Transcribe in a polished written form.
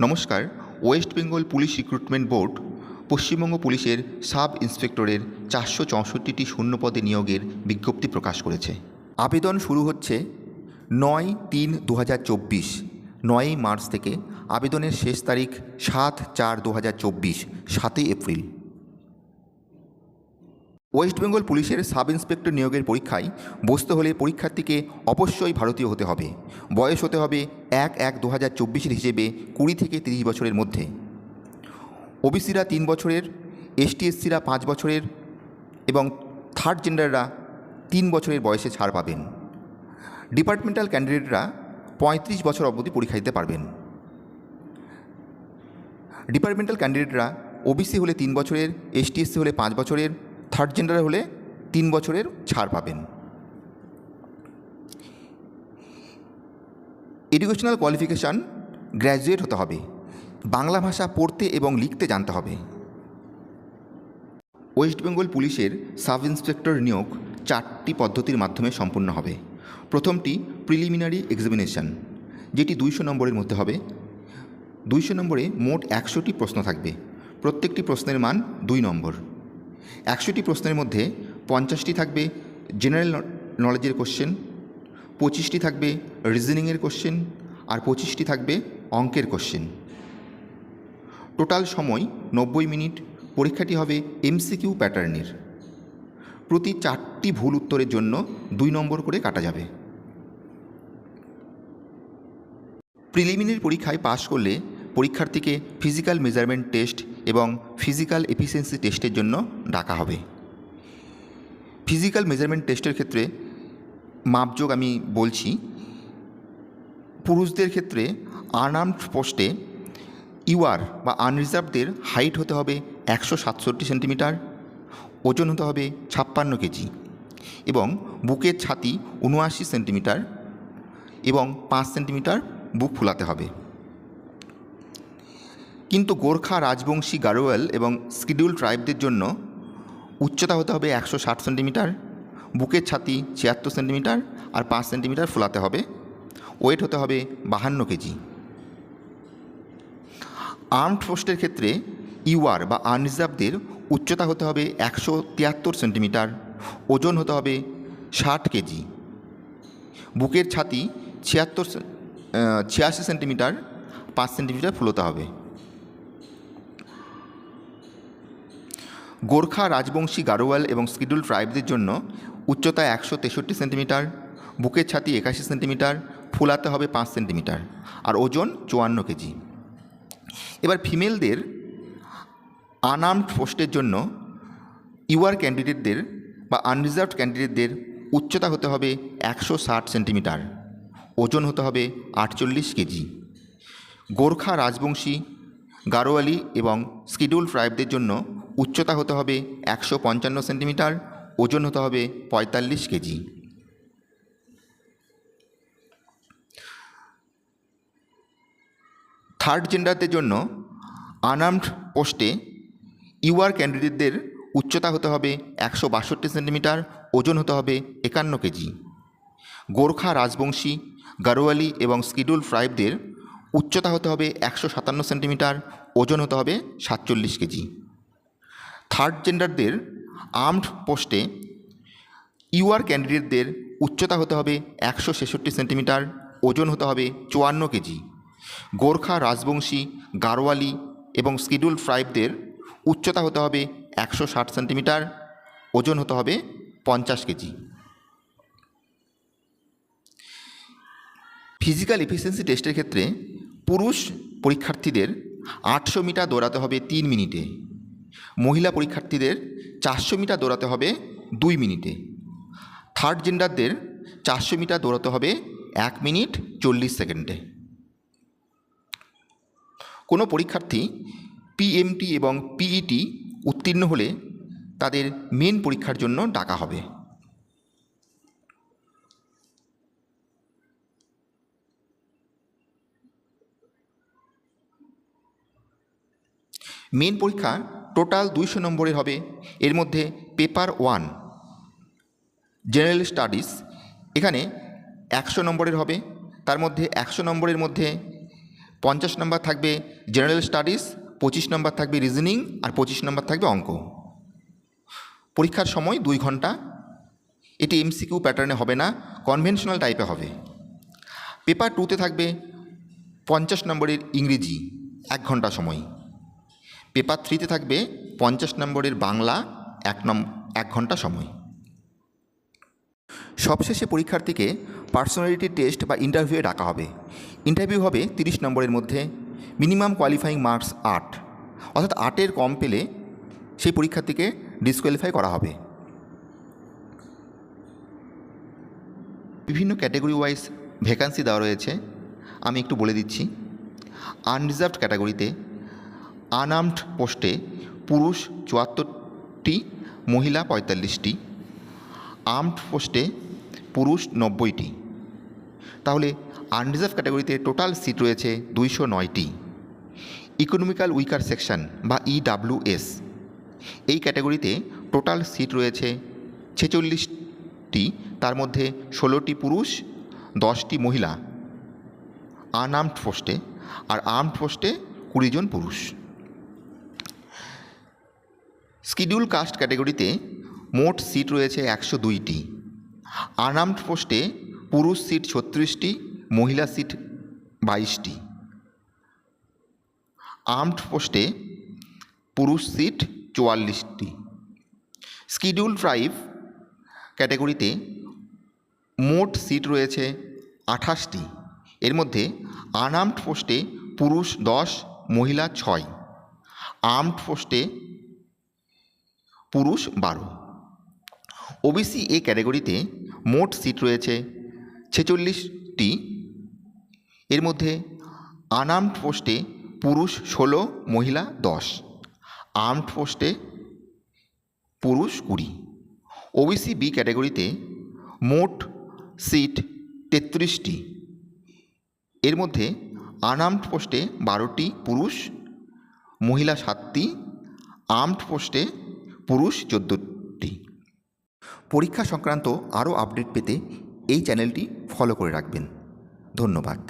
নমস্কার। West Bengal police recruitment board Paschimbanga পুলিশের sub ইন্সপেক্টরের 464টি শূন্যপদে নিয়োগের বিজ্ঞপ্তি প্রকাশ করেছে। আবেদন শুরু হচ্ছে 9/3/2024, 9ই মার্চ থেকে। আবেদনের শেষ তারিখ 7/4/2024, 7ই এপ্রিল। ওয়েস্ট বেঙ্গল পুলিশের সাব ইন্সপেক্টর নিয়োগের পরীক্ষায় বসতে হলে পরীক্ষার্থীকে অবশ্যই ভারতীয় হতে হবে। বয়স হতে হবে 1/1/2024 হিসেবে 20 থেকে 30 বছরের মধ্যে। ওবিসিরা 3 বছরের, ST/SCরা 5 বছরের এবং থার্ড জেন্ডাররা 3 বছরের বয়সে ছাড় পাবেন। ডিপার্টমেন্টাল ক্যান্ডিডেটরা 35 বছর অবধি পরীক্ষা দিতে পারবেন। ডিপার্টমেন্টাল ক্যান্ডিডেটরা ওবিসি হলে 3 বছরের, ST/SC হলে 5 বছরের, থার্ড জেন্ডার হলে 3 বছরের ছাড় পাবেন। এডুকেশনাল কোয়ালিফিকেশান গ্র্যাজুয়েট হতে হবে। বাংলা ভাষা পড়তে এবং লিখতে জানতে হবে। ওয়েস্ট বেঙ্গল পুলিশের সাব ইন্সপেক্টর নিয়োগ 4টি পদ্ধতির মাধ্যমে সম্পন্ন হবে। প্রথমটি প্রিলিমিনারি এক্সামিনেশান, যেটি 200 নম্বরের মধ্যে হবে। 200 নম্বরে মোট 100টি প্রশ্ন থাকবে। প্রত্যেকটি প্রশ্নের মান 2 নম্বর। 100টি প্রশ্নের মধ্যে 50টি থাকবে জেনারেল নলেজের কোশ্চেন, 25টি থাকবে রিজনিংয়ের কোশ্চেন, আর 25টি থাকবে অঙ্কের কোশ্চেন। টোটাল সময় 90 মিনিট। পরীক্ষাটি হবে MCQ প্যাটার্নের। প্রতি 4টি ভুল উত্তরের জন্য 2 নম্বর করে কাটা যাবে। প্রিলিমিনারি পরীক্ষায় পাশ করলে পরীক্ষার্থীকে ফিজিক্যাল মেজারমেন্ট টেস্ট এবং ফিজিক্যাল এফিসিয়েন্সি টেস্টের জন্য ডাকা হবে। ফিজিক্যাল মেজারমেন্ট টেস্টের ক্ষেত্রে মাপযোগ আমি বলছি। পুরুষদের ক্ষেত্রে আনআর্মড পোস্টে ইউআর বা আনরিজার্ভদের হাইট হতে হবে 167 সেন্টিমিটার, ওজন হতে হবে 56 কেজি এবং বুকের ছাতি 79 সেন্টিমিটার এবং 5 সেন্টিমিটার বুক ফুলাতে হবে। কিন্তু গোর্খা, রাজবংশী, গাড়োয়াল এবং শিডিউল ট্রাইবদের জন্য উচ্চতা হতে হবে 160 সেন্টিমিটার, বুকের ছাতি 76 সেন্টিমিটার আর 5 সেন্টিমিটার ফুলাতে হবে। ওয়েট হতে হবে 52 কেজি। আর্মড ফোর্সের ক্ষেত্রে ইউআর বা আনরিজার্ভদের উচ্চতা হতে হবে 173 সেন্টিমিটার, ওজন হতে হবে 60 কেজি, বুকের ছাতি 86 সেন্টিমিটার, 5 সেন্টিমিটার ফুলোতে হবে। গোর্খা, রাজবংশী, গাড়োয়াল এবং শিডিউল ট্রাইবদের জন্য উচ্চতা 163 সেন্টিমিটার, বুকের ছাতি 81 সেন্টিমিটার, ফুলাতে হবে 5 সেন্টিমিটার আর ওজন 54 কেজি। এবার ফিমেলদের আনআর্মড পোস্টের জন্য ইউআর ক্যান্ডিডেটদের বা আনরিজার্ভড ক্যান্ডিডেটদের উচ্চতা হতে হবে 160 সেন্টিমিটার, ওজন হতে হবে 48 কেজি। গোর্খা, রাজবংশী, গাড়োয়ালি এবং শিডিউল ট্রাইবদের জন্য উচ্চতা হতে হবে 155 সেন্টিমিটার, ওজন হতে হবে 45 কেজি। থার্ড জেন্ডারদের জন্য আনআর্মড পোস্টে ইউআর ক্যান্ডিডেটদের উচ্চতা হতে হবে 162 সেন্টিমিটার, ওজন হতে হবে 51 কেজি। গোর্খা, রাজবংশী, গাড়োয়ালি এবং শিডিউল ট্রাইবদের উচ্চতা হতে হবে 157 সেন্টিমিটার, ওজন হতে হবে 47 কেজি। থার্ড জেন্ডারদের আর্মড পোস্টে ইউআর ক্যান্ডিডেটদের উচ্চতা হতে হবে 166 সেন্টিমিটার, ওজন হতে হবে 54 কেজি। গোর্খা, রাজবংশী, গাড়োয়ালি এবং শিডিউল ট্রাইবদের উচ্চতা হতে হবে 160 সেন্টিমিটার, ওজন হতে হবে 50 কেজি। ফিজিক্যাল এফিসিয়েন্সি টেস্টের ক্ষেত্রে পুরুষ পরীক্ষার্থীদের 800 মিটার দৌড়াতে হবে 3 মিনিটে, মহিলা পরীক্ষার্থীদের 400 মিটার দৌড়াতে হবে 2 মিনিটে। থার্ড জেন্ডারদের 400 মিটার দৌড়াতে হবে 1 মিনিট 40 সেকেন্ডে। কোনো পরীক্ষার্থী PMT এবং PET উত্তীর্ণ হলে তাদের মেন পরীক্ষার জন্য ডাকা হবে। মেন পরীক্ষা টোটাল 200 নম্বরের হবে। এর মধ্যে পেপার 1 জেনারেল স্টাডিজ, এখানে 100 নম্বরের হবে। তার মধ্যে 100 নম্বরের মধ্যে 50 নম্বর থাকবে জেনারেল স্টাডিজ, 25 নম্বর থাকবে রিজনিং, আর 25 নম্বর থাকবে অঙ্ক। পরীক্ষার সময় 2 ঘন্টা। এটি এমসিকিউ প্যাটার্নে হবে না, কনভেনশনাল টাইপে হবে। পেপার 2তে থাকবে 50 নম্বরের ইংরেজি, 1 ঘন্টা সময়। পেপার 3তে থাকবে 50 নম্বরের বাংলা, 1 ঘন্টা সময়। সবশেষে পরীক্ষার্থীকে পার্সোনালিটি টেস্ট বা ইন্টারভিউয়ে ডাকা হবে। ইন্টারভিউ হবে 30 নম্বরের মধ্যে, মিনিমাম কোয়ালিফাইং মার্কস 8, অর্থাৎ 8-এর কম পেলে সেই পরীক্ষার্থীকে ডিসকোয়ালিফাই করা হবে। বিভিন্ন ক্যাটাগরি ওয়াইজ ভ্যাকান্সি দেওয়া রয়েছে, আমি একটু বলে দিচ্ছি। আনরিজার্ভড ক্যাটাগরিতে আনআর্মড পোস্টে পুরুষ 74টি, মহিলা 45টি। আর্মড পোস্টে পুরুষ 90টি। তাহলে আনরিজার্ভ ক্যাটাগরিতে টোটাল সিট রয়েছে 209টি। ইকোনমিক্যাল উইকার সেকশন বা ইডাব্লিউএস, এই ক্যাটাগরিতে টোটাল সিট রয়েছে 46টি, তার মধ্যে 16টি পুরুষ, 10টি মহিলা আনআর্মড পোস্টে, আর আর্মড পোস্টে 20 জন পুরুষ। শিডিউল কাস্ট ক্যাটাগরিতে মোট সিট রয়েছে 102টি। আনআর্মড পোস্টে পুরুষ সিট 36টি, মহিলা সিট 22টি। আর্মড পোস্টে পুরুষ সিট 44টি। শিডিউল ট্রাইব ক্যাটাগরিতে মোট সিট রয়েছে 28টি। এর মধ্যে আনআর্মড পোস্টে পুরুষ 10, মহিলা 6। আর্মড পোস্টে পুরুষ 12। ওবিসি এ ক্যাটাগরিতে মোট সিট রয়েছে 46টি। এর মধ্যে আনআর্মড পোস্টে পুরুষ 16, মহিলা 10। আর্মড পোস্টে পুরুষ 20। ওবিসি বি ক্যাটাগরিতে মোট সিট 33টি। এর মধ্যে আনআর্মড পোস্টে 12টি পুরুষ, মহিলা 7টি। আর্মড পোস্টে পুরুষ 14টি। পরীক্ষা সংক্রান্ত আরও আপডেট পেতে এই চ্যানেলটি ফলো করে রাখবেন। ধন্যবাদ।